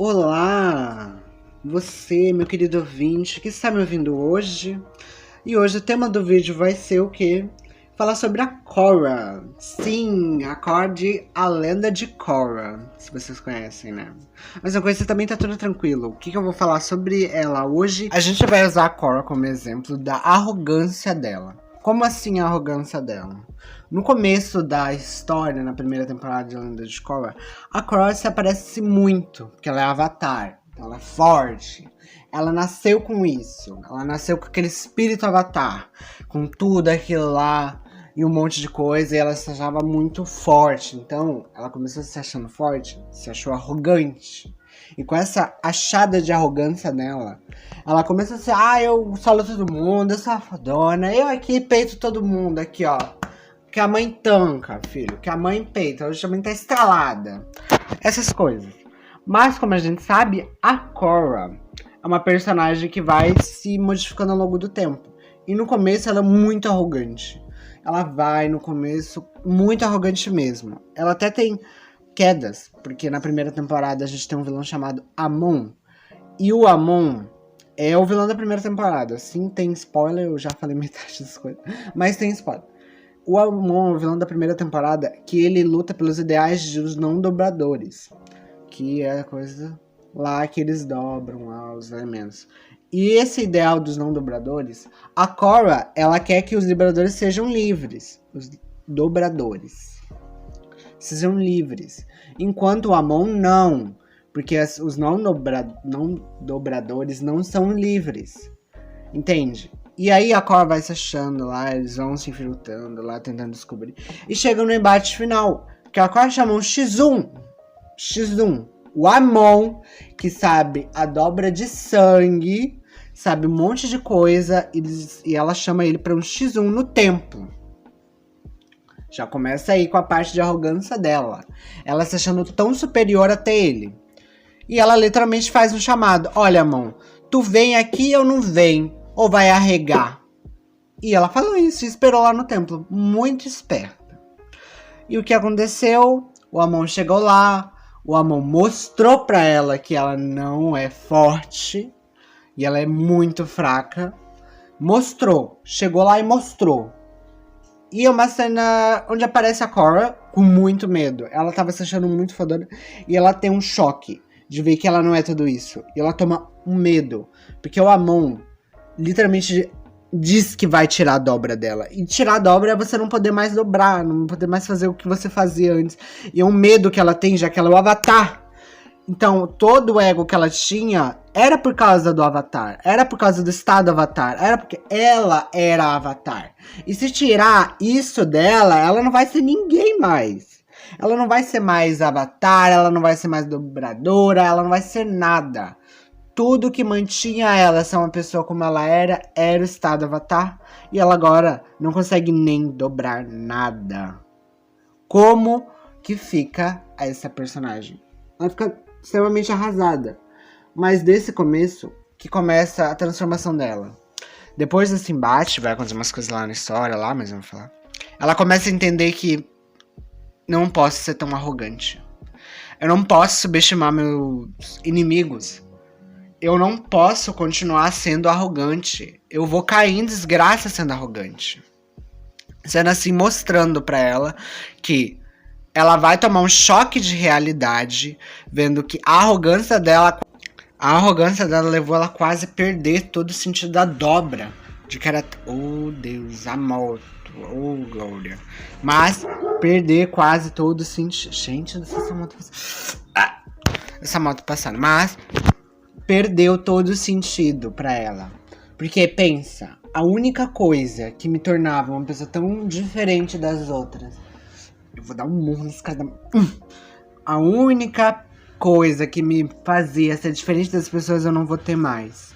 Olá, você, meu querido ouvinte, que está me ouvindo hoje. E hoje o tema do vídeo vai ser o quê? Falar sobre a Korra. Sim, a Korra de A Lenda de Korra, se vocês conhecem, né? Mas uma coisa também tá tudo tranquilo. O que eu vou falar sobre ela hoje? A gente vai usar a Korra como exemplo da arrogância dela. Como assim a arrogância dela? No começo da história, na primeira temporada de A Lenda de Korra, a Korra se aparece muito, porque ela é Avatar, então ela é forte. Ela nasceu com isso, ela nasceu com aquele espírito Avatar, com tudo aquilo lá e um monte de coisa, e ela se achava muito forte. Então, ela começou se achando forte, se achou arrogante. E com essa achada de arrogância nela, ela começa a ser, eu solo todo mundo, eu sou a fodona, eu aqui peito todo mundo, aqui ó. Que a mãe tanca, filho, que a mãe peita, hoje a mãe tá estralada. Essas coisas. Mas como a gente sabe, a Korra é uma personagem que vai se modificando ao longo do tempo. E no começo ela é muito arrogante. Ela vai no começo muito arrogante mesmo. Ela até tem quedas, porque na primeira temporada a gente tem um vilão chamado Amon. E o Amon é o vilão da primeira temporada. Sim, tem spoiler, eu já falei metade das coisas, mas tem spoiler. O Amon, o vilão da primeira temporada, que ele luta pelos ideais dos não dobradores. Que é a coisa lá que eles dobram lá, os elementos. E esse ideal dos não dobradores, a Korra, ela quer que os dobradores sejam livres. Os dobradores sejam livres. Enquanto o Amon não. Porque os não dobradores não são livres. Entende? E aí a Korra vai se achando lá, eles vão se infiltrando lá, tentando descobrir. E chegam no embate final, que a Korra chama um X1. X1. O Amon, que sabe a dobra de sangue, sabe um monte de coisa, e ela chama ele para um X1 no templo. Já começa aí com a parte de arrogância dela. Ela se achando tão superior até ele. E ela literalmente faz um chamado. Olha, Amon, tu vem aqui ou não vem? Ou vai arregar? E ela falou isso e esperou lá no templo. Muito esperta. E o que aconteceu? O Amon chegou lá. O Amon mostrou pra ela que ela não é forte. E ela é muito fraca. Mostrou. Chegou lá e mostrou. E é uma cena onde aparece a Korra com muito medo. Ela tava se achando muito fodona. E ela tem um choque de ver que ela não é tudo isso. E ela toma um medo. Porque o Amon literalmente diz que vai tirar a dobra dela. E tirar a dobra é você não poder mais dobrar, não poder mais fazer o que você fazia antes. E é um medo que ela tem, já que ela é o Avatar. Então, todo o ego que ela tinha era por causa do Avatar. Era por causa do estado Avatar. Era porque ela era Avatar. E se tirar isso dela, ela não vai ser ninguém mais. Ela não vai ser mais Avatar, ela não vai ser mais dobradora, ela não vai ser nada. Tudo que mantinha ela ser uma pessoa como ela era o estado Avatar. E ela agora não consegue nem dobrar nada. Como que fica essa personagem? Ela fica extremamente arrasada. Mas desse começo que começa a transformação dela. Depois desse embate, vai acontecer umas coisas lá na história, lá, mas eu vou falar. Ela começa a entender que não posso ser tão arrogante. Eu não posso subestimar meus inimigos. Eu não posso continuar sendo arrogante. Eu vou cair em desgraça sendo arrogante. Sendo assim, mostrando pra ela que ela vai tomar um choque de realidade, vendo que a arrogância dela levou ela quase a perder todo o sentido da dobra. De que era, oh Deus, a moto, oh glória. Mas perder quase todo o sentido. Gente, essa moto passando. Essa moto passando. Mas perdeu todo o sentido pra ela. Porque, pensa, a única coisa que me tornava uma pessoa tão diferente das outras. Eu vou dar um murro nesse cara. A única coisa que me fazia ser diferente das pessoas eu não vou ter mais.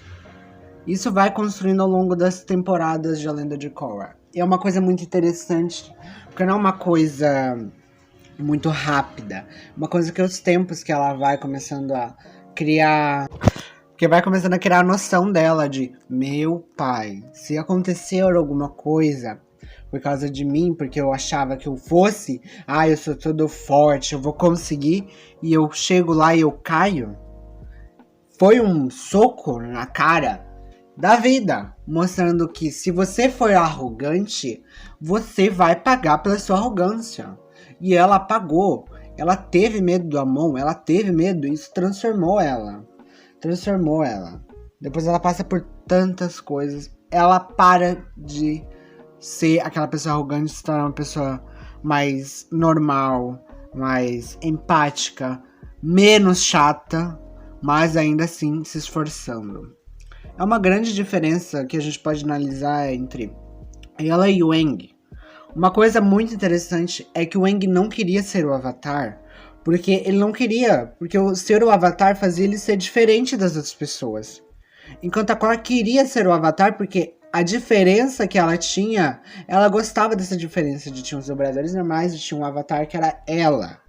Isso vai construindo ao longo das temporadas de A Lenda de Korra. E é uma coisa muito interessante, porque não é uma coisa muito rápida. Uma coisa que os tempos que ela vai começando a criar, que vai começando a criar a noção dela de, meu pai, se acontecer alguma coisa por causa de mim, porque eu achava que eu fosse, eu sou todo forte, eu vou conseguir, e eu chego lá e eu caio, foi um soco na cara da vida, mostrando que se você for arrogante, você vai pagar pela sua arrogância. E ela pagou. Ela teve medo do Amon, ela teve medo, isso transformou ela. Depois ela passa por tantas coisas. Ela para de ser aquela pessoa arrogante, se tornar uma pessoa mais normal, mais empática, menos chata, mas ainda assim se esforçando. É uma grande diferença que a gente pode analisar entre ela e o Aang. Uma coisa muito interessante é que o Aang não queria ser o Avatar, porque ele não queria, porque ser o Avatar fazia ele ser diferente das outras pessoas. Enquanto a Korra queria ser o Avatar porque a diferença que ela tinha, ela gostava dessa diferença de tinha os dobradores normais e tinha um Avatar que era ela.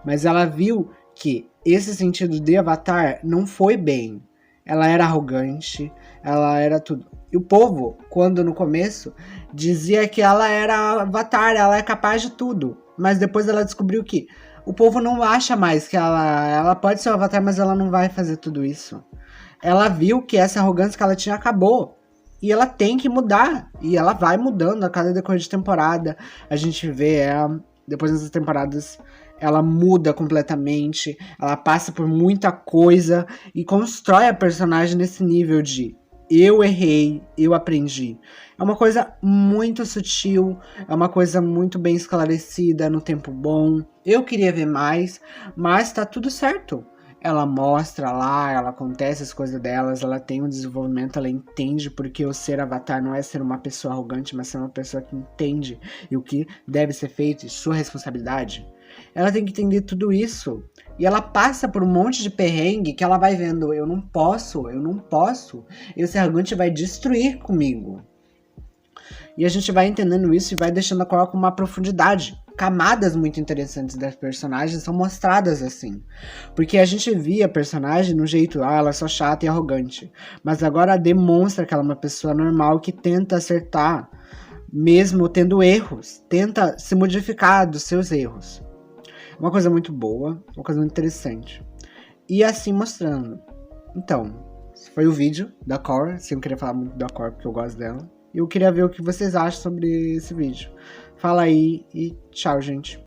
Mas ela viu que esse sentido de Avatar não foi bem. Ela era arrogante, ela era tudo. E o povo, quando no começo, dizia que ela era Avatar, ela é capaz de tudo. Mas depois ela descobriu que o povo não acha mais que ela pode ser o Avatar, mas ela não vai fazer tudo isso. Ela viu que essa arrogância que ela tinha acabou. E ela tem que mudar. E ela vai mudando a cada decorrer de temporada. A gente vê ela, depois dessas temporadas, ela muda completamente. Ela passa por muita coisa e constrói a personagem nesse nível de eu errei, eu aprendi. É uma coisa muito sutil, é uma coisa muito bem esclarecida no tempo bom. Eu queria ver mais, mas tá tudo certo. Ela mostra lá, ela acontece as coisas delas, ela tem um desenvolvimento, ela entende porque o ser Avatar não é ser uma pessoa arrogante, mas ser uma pessoa que entende e o que deve ser feito e sua responsabilidade. Ela tem que entender tudo isso. E ela passa por um monte de perrengue que ela vai vendo, eu não posso. E o ser arrogante vai destruir comigo. E a gente vai entendendo isso e vai deixando a Korra com uma profundidade. Camadas muito interessantes das personagens são mostradas assim. Porque a gente via a personagem no jeito, ela é só chata e arrogante. Mas agora demonstra que ela é uma pessoa normal que tenta acertar, mesmo tendo erros. Tenta se modificar dos seus erros. Uma coisa muito boa, uma coisa muito interessante. E assim mostrando. Então, esse foi o vídeo da Korra. Eu queria falar muito da Korra porque eu gosto dela. E eu queria ver o que vocês acham sobre esse vídeo. Fala aí e tchau, gente.